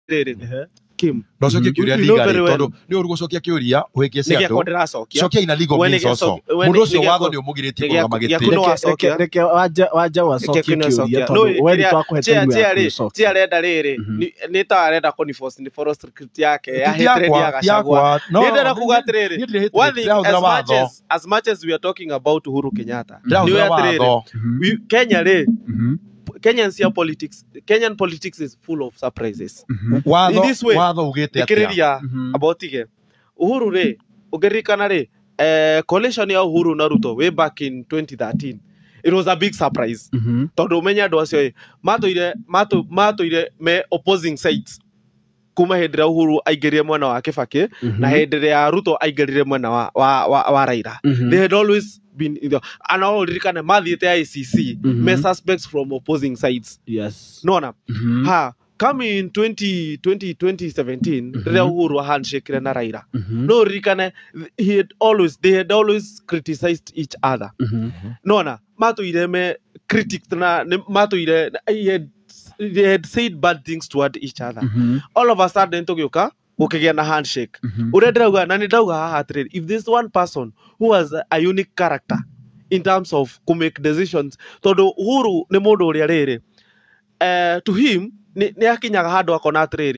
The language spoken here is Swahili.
Kim. No cokia kiuria legally tondu ni uru gucokia kiuria uhikie cia andu. Cokia ina legal means also. Mundu ucio watho ni umugiritie kurugama giti. Reke waja wacokia kiuria tondu we twakuhete ruo ya gucokia. Arenda riri ni ta arenda kuniforce ni forest security yake ya hetredi ya Gachagua. Ndenda kuga atiriri. One thing, as much as we are talking about Uhuru Kenyatta, ni atiriri. Kenya ri Kenyan politics is full of surprises. In this way, about tige Uhuru re ugerikana re coalition ya Uhuru na Ruto way back in 2013. It was a big surprise. Tondu menya andu acio matoire me opposing sides. Kuma hendira Uhuru aigerie mwena wa Kibaki na hendira ya Ruto aigerire mwena wa Raila. They had always been in the and all rikane mathiete ICC me suspects from opposing sides. Yes. Nona. Come in 2017 rira Uhuru handshake na Raila. No rikane they had always criticized each other. Nona matuire me critics na matuire they had said bad things toward each other. All of a sudden tugioka ukigia na handshake. Urendauga na ndauga haha atiriri, if this one person who has a unique character in terms of to make decisions, tondu Uhuru ni mundu uria riri to him ni akinyaga handu akona atiriri